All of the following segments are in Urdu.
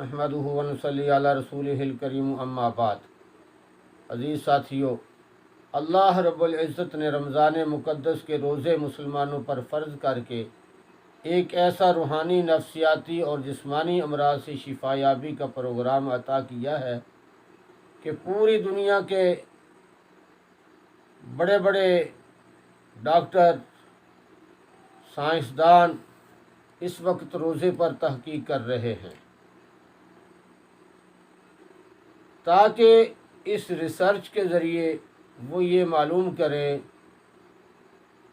نحمدہ و نصلی علی رسولہ الکریم اما بعد۔ عزیز ساتھیو، اللہ رب العزت نے رمضان مقدس کے روزے مسلمانوں پر فرض کر کے ایک ایسا روحانی، نفسیاتی اور جسمانی امراض سے شفا یابی کا پروگرام عطا کیا ہے کہ پوری دنیا کے بڑے بڑے ڈاکٹر، سائنسدان اس وقت روزے پر تحقیق کر رہے ہیں تاکہ اس ریسرچ کے ذریعے وہ یہ معلوم کریں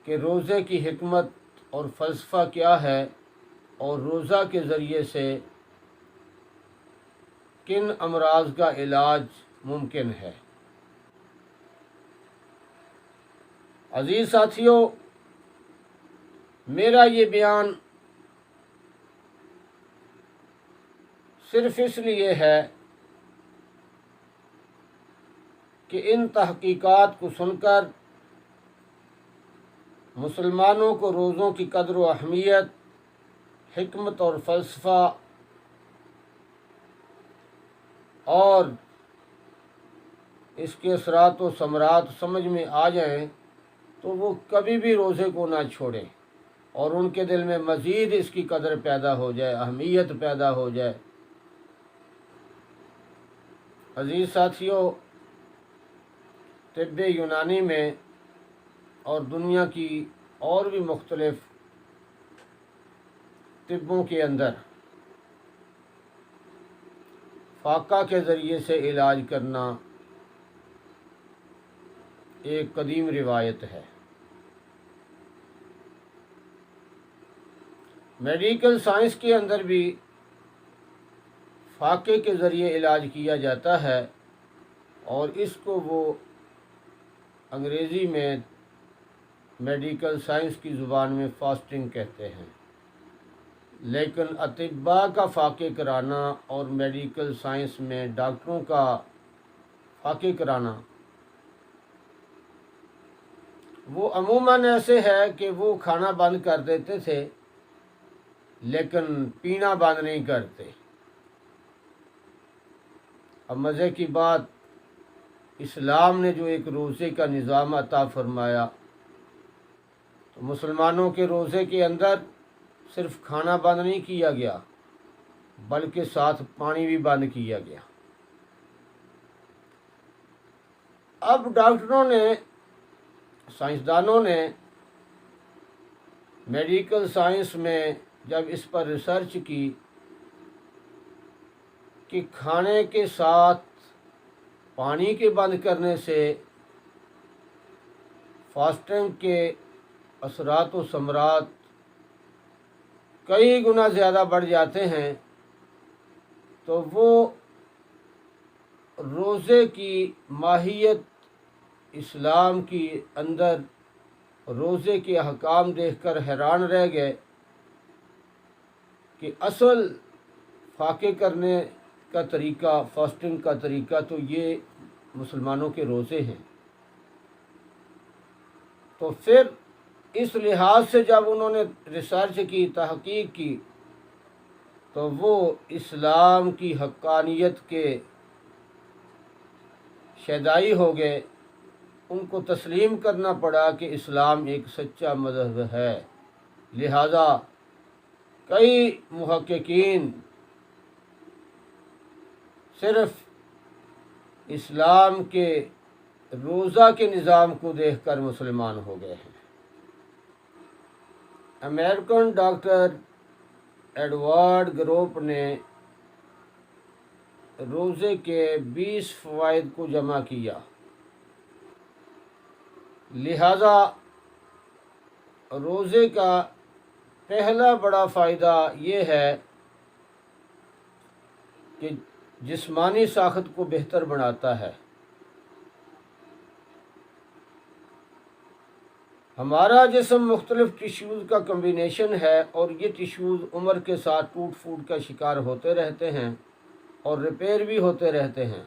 کہ روزے کی حکمت اور فلسفہ کیا ہے اور روزہ کے ذریعے سے کن امراض کا علاج ممکن ہے۔ عزیز ساتھیو، میرا یہ بیان صرف اس لیے ہے کہ ان تحقیقات کو سن کر مسلمانوں کو روزوں کی قدر و اہمیت، حکمت اور فلسفہ اور اس کے اثرات و ثمرات سمجھ میں آ جائیں تو وہ کبھی بھی روزے کو نہ چھوڑیں اور ان کے دل میں مزید اس کی قدر پیدا ہو جائے، اہمیت پیدا ہو جائے۔ عزیز ساتھیو، طب یونانی میں اور دنیا کی اور بھی مختلف طبوں کے اندر فاقہ کے ذریعے سے علاج کرنا ایک قدیم روایت ہے۔ میڈیکل سائنس کے اندر بھی فاقے کے ذریعے علاج کیا جاتا ہے اور اس کو وہ انگریزی میں میڈیکل سائنس کی زبان میں فاسٹنگ کہتے ہیں، لیکن اطباء کا فاقے کرانا اور میڈیکل سائنس میں ڈاکٹروں کا فاقے کرانا وہ عموماً ایسے ہے کہ وہ کھانا بند کر دیتے تھے لیکن پینا بند نہیں کرتے۔ اب مزے کی بات، اسلام نے جو ایک روزے کا نظام عطا فرمایا تو مسلمانوں کے روزے کے اندر صرف کھانا بند نہیں کیا گیا بلکہ ساتھ پانی بھی بند کیا گیا۔ اب ڈاکٹروں نے، سائنسدانوں نے میڈیکل سائنس میں جب اس پر ریسرچ کی کہ کھانے کے ساتھ پانی کے بند کرنے سے فاسٹنگ کے اثرات و ثمرات کئی گنا زیادہ بڑھ جاتے ہیں، تو وہ روزے کی ماہیت اسلام کی اندر روزے کے احکام دیکھ کر حیران رہ گئے کہ اصل فاقے کرنے کا طریقہ، فاسٹنگ کا طریقہ تو یہ مسلمانوں کے روزے ہیں۔ تو پھر اس لحاظ سے جب انہوں نے ریسرچ کی، تحقیق کی، تو وہ اسلام کی حقانیت کے شیدائی ہو گئے۔ ان کو تسلیم کرنا پڑا کہ اسلام ایک سچا مذہب ہے۔ لہذا کئی محققین صرف اسلام کے روزہ کے نظام کو دیکھ کر مسلمان ہو گئے ہیں۔ امریکن ڈاکٹر ایڈورڈ گروپ نے روزے کے 20 فوائد کو جمع کیا، لہذا روزے کا پہلا بڑا فائدہ یہ ہے کہ جسمانی ساخت کو بہتر بناتا ہے۔ ہمارا جسم مختلف ٹیشوز کا کمبینیشن ہے اور یہ ٹیشوز عمر کے ساتھ ٹوٹ پھوٹ کا شکار ہوتے رہتے ہیں اور ریپیئر بھی ہوتے رہتے ہیں،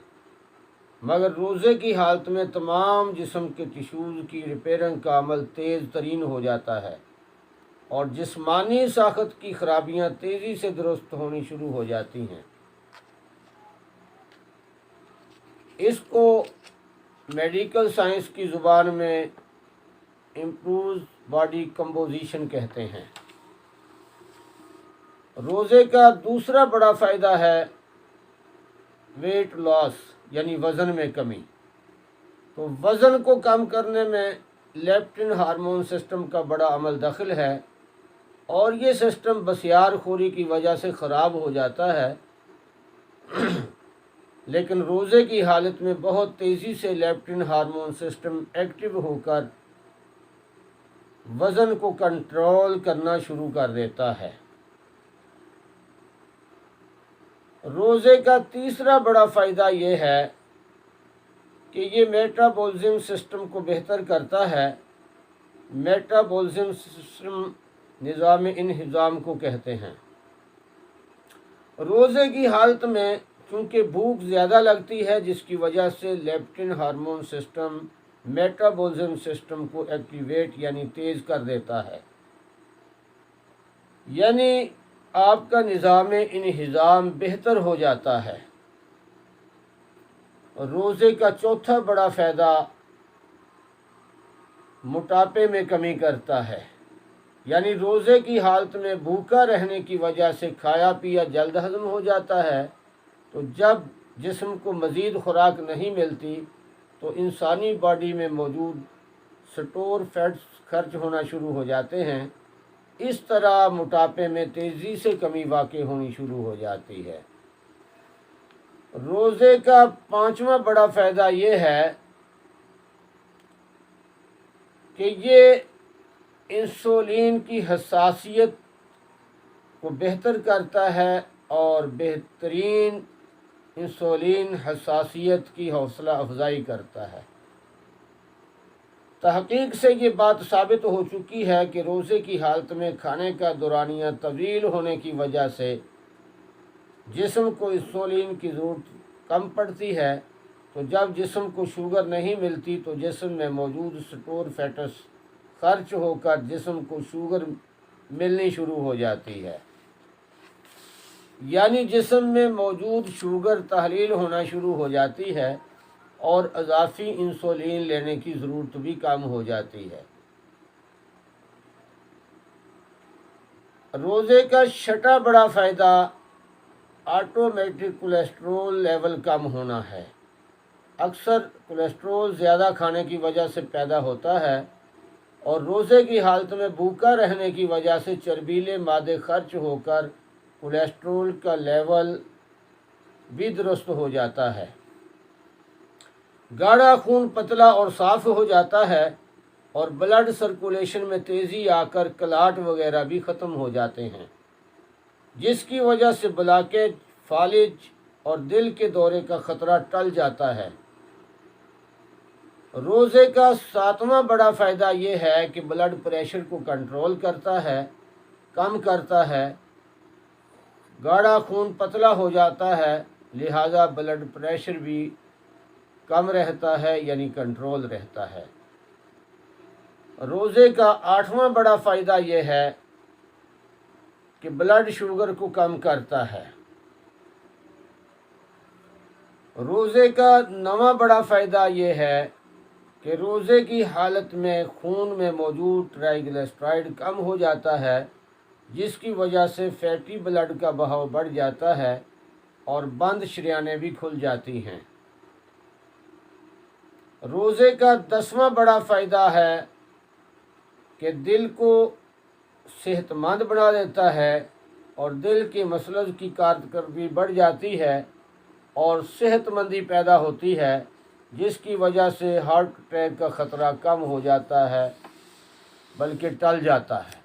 مگر روزے کی حالت میں تمام جسم کے ٹیشوز کی ریپیئرنگ کا عمل تیز ترین ہو جاتا ہے اور جسمانی ساخت کی خرابیاں تیزی سے درست ہونی شروع ہو جاتی ہیں۔ اس کو میڈیکل سائنس کی زبان میں امپروز باڈی کمپوزیشن کہتے ہیں۔ روزے کا دوسرا بڑا فائدہ ہے ویٹ لاس، یعنی وزن میں کمی۔ تو وزن کو کم کرنے میں لیپٹن ہارمون سسٹم کا بڑا عمل دخل ہے، اور یہ سسٹم بسیار خوری کی وجہ سے خراب ہو جاتا ہے، لیکن روزے کی حالت میں بہت تیزی سے لیپٹن ہارمون سسٹم ایکٹیو ہو کر وزن کو کنٹرول کرنا شروع کر دیتا ہے۔ روزے کا تیسرا بڑا فائدہ یہ ہے کہ یہ میٹابولزم سسٹم کو بہتر کرتا ہے۔ میٹابولزم سسٹم نظام انہضام کو کہتے ہیں۔ روزے کی حالت میں چونکہ بھوک زیادہ لگتی ہے، جس کی وجہ سے Lipton hormone system metabolism system کو ایکٹیویٹ یعنی تیز کر دیتا ہے، یعنی آپ کا نظام انہضام بہتر ہو جاتا ہے۔ روزے کا چوتھا بڑا فائدہ موٹاپے میں کمی کرتا ہے، یعنی روزے کی حالت میں بھوکا رہنے کی وجہ سے کھایا پیا جلد ہضم ہو جاتا ہے، تو جب جسم کو مزید خوراک نہیں ملتی تو انسانی باڈی میں موجود سٹور فیٹس خرچ ہونا شروع ہو جاتے ہیں۔ اس طرح موٹاپے میں تیزی سے کمی واقع ہونی شروع ہو جاتی ہے۔ روزے کا پانچواں بڑا فائدہ یہ ہے کہ یہ انسولین کی حساسیت کو بہتر کرتا ہے اور بہترین انسولین حساسیت کی حوصلہ افزائی کرتا ہے۔ تحقیق سے یہ بات ثابت ہو چکی ہے کہ روزے کی حالت میں کھانے کا دورانیہ طویل ہونے کی وجہ سے جسم کو انسولین کی ضرورت کم پڑتی ہے، تو جب جسم کو شوگر نہیں ملتی تو جسم میں موجود سٹور فیٹس خرچ ہو کر جسم کو شوگر ملنی شروع ہو جاتی ہے، یعنی جسم میں موجود شوگر تحلیل ہونا شروع ہو جاتی ہے اور اضافی انسولین لینے کی ضرورت بھی کم ہو جاتی ہے۔ روزے کا چھٹا بڑا فائدہ آٹومیٹک کولیسٹرول لیول کم ہونا ہے۔ اکثر کولیسٹرول زیادہ کھانے کی وجہ سے پیدا ہوتا ہے، اور روزے کی حالت میں بھوکا رہنے کی وجہ سے چربیلے مادے خرچ ہو کر کولیسٹرول کا لیول بھی درست ہو جاتا ہے۔ گاڑھا خون پتلا اور صاف ہو جاتا ہے، اور بلڈ سرکولیشن میں تیزی آ کر کلاٹ وغیرہ بھی ختم ہو جاتے ہیں، جس کی وجہ سے بلاکیج، فالج اور دل کے دورے کا خطرہ ٹل جاتا ہے۔ روزے کا ساتواں بڑا فائدہ یہ ہے کہ بلڈ پریشر کو کنٹرول کرتا ہے، کم کرتا ہے۔ گاڑھا خون پتلا ہو جاتا ہے، لہذا بلڈ پریشر بھی کم رہتا ہے، یعنی کنٹرول رہتا ہے۔ روزے کا آٹھواں بڑا فائدہ یہ ہے کہ بلڈ شوگر کو کم کرتا ہے۔ روزے کا نواں بڑا فائدہ یہ ہے کہ روزے کی حالت میں خون میں موجود ٹرائیگلیسرائڈ کم ہو جاتا ہے، جس کی وجہ سے فیٹی بلڈ کا بہاؤ بڑھ جاتا ہے اور بند شریانیں بھی کھل جاتی ہیں۔ روزے کا 10واں بڑا فائدہ ہے کہ دل کو صحت مند بنا دیتا ہے، اور دل کے مسلز کی کارکردگی بڑھ جاتی ہے اور صحت مندی پیدا ہوتی ہے، جس کی وجہ سے ہارٹ اٹیک کا خطرہ کم ہو جاتا ہے بلکہ ٹل جاتا ہے۔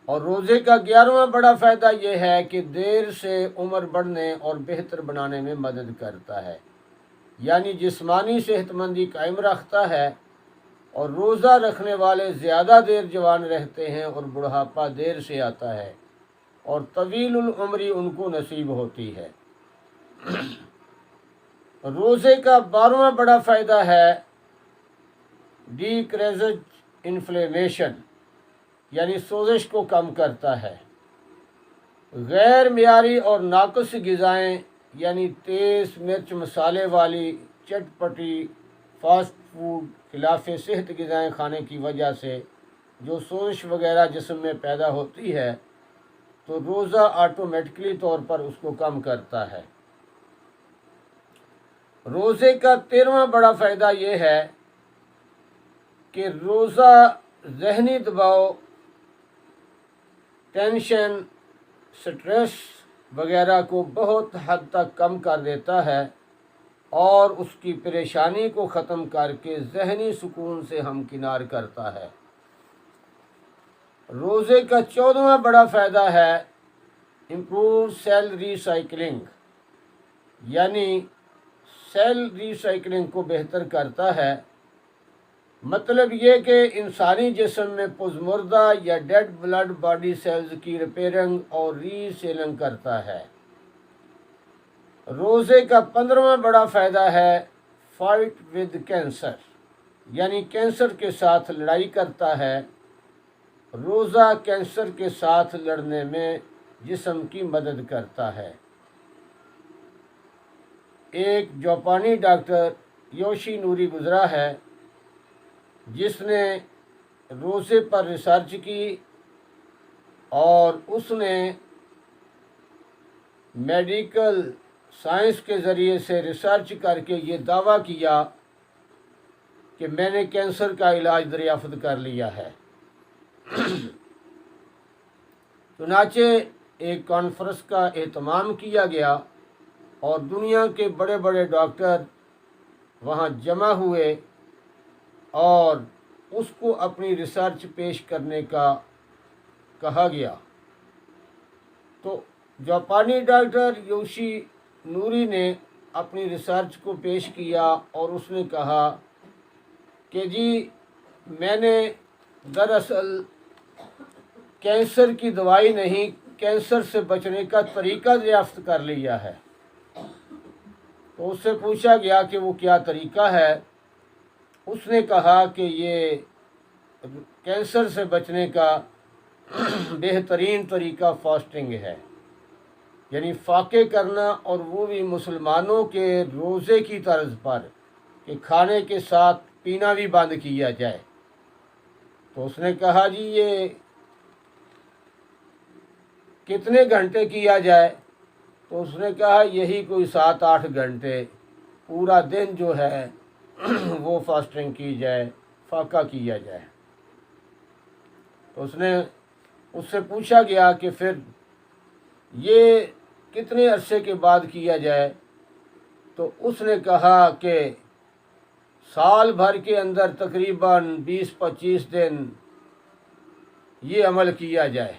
اور روزے کا 11واں بڑا فائدہ یہ ہے کہ دیر سے عمر بڑھنے اور بہتر بنانے میں مدد کرتا ہے، یعنی جسمانی صحت مندی قائم رکھتا ہے، اور روزہ رکھنے والے زیادہ دیر جوان رہتے ہیں اور بڑھاپا دیر سے آتا ہے، اور طویل العمری ان کو نصیب ہوتی ہے۔ روزے کا 12واں بڑا فائدہ ہے ڈیکریزڈ انفلیمیشن، یعنی سوزش کو کم کرتا ہے۔ غیر معیاری اور ناقص غذائیں یعنی تیز مرچ مسالے والی چٹپٹی فاسٹ فوڈ خلاف صحت غذائیں کھانے کی وجہ سے جو سوزش وغیرہ جسم میں پیدا ہوتی ہے تو روزہ آٹومیٹکلی طور پر اس کو کم کرتا ہے۔ روزے کا 13واں بڑا فائدہ یہ ہے کہ روزہ ذہنی دباؤ، ٹینشن، سٹریس وغیرہ کو بہت حد تک کم کر دیتا ہے اور اس کی پریشانی کو ختم کر کے ذہنی سکون سے ہمکنار کرتا ہے۔ روزے کا 14واں بڑا فائدہ ہے امپروو سیل ریسائکلنگ، یعنی سیل ریسائکلنگ کو بہتر کرتا ہے۔ مطلب یہ کہ انسانی جسم میں پزمردہ یا ڈیڈ بلڈ باڈی سیلز کی ریپیئرنگ اور ری سیلنگ کرتا ہے۔ روزے کا 15واں بڑا فائدہ ہے فائٹ ود کینسر، یعنی کینسر کے ساتھ لڑائی کرتا ہے۔ روزہ کینسر کے ساتھ لڑنے میں جسم کی مدد کرتا ہے۔ ایک جاپانی ڈاکٹر یوشی نوری گزرا ہے جس نے روزے پر ریسرچ کی اور اس نے میڈیکل سائنس کے ذریعے سے ریسرچ کر کے یہ دعویٰ کیا کہ میں نے کینسر کا علاج دریافت کر لیا ہے۔ چنانچہ ایک کانفرنس کا اہتمام کیا گیا اور دنیا کے بڑے بڑے ڈاکٹر وہاں جمع ہوئے اور اس کو اپنی ریسرچ پیش کرنے کا کہا گیا۔ تو جاپانی ڈاکٹر یوشی نوری نے اپنی ریسرچ کو پیش کیا اور اس نے کہا کہ جی میں نے دراصل کینسر کی دوائی نہیں، کینسر سے بچنے کا طریقہ دریافت کر لیا ہے۔ تو اس سے پوچھا گیا کہ وہ کیا طریقہ ہے؟ اس نے کہا کہ یہ کینسر سے بچنے کا بہترین طریقہ فاسٹنگ ہے، یعنی فاقے کرنا، اور وہ بھی مسلمانوں کے روزے کی طرز پر کہ کھانے کے ساتھ پینا بھی بند کیا جائے۔ تو اس نے کہا جی یہ کتنے گھنٹے کیا جائے؟ تو اس نے کہا یہی کوئی 7-8 گھنٹے، پورا دن جو ہے وہ فاسٹنگ کی جائے، فاقہ کیا جائے۔ تو اس سے پوچھا گیا کہ پھر یہ کتنے عرصے کے بعد کیا جائے؟ تو اس نے کہا کہ سال بھر کے اندر تقریباً 20-25 دن یہ عمل کیا جائے۔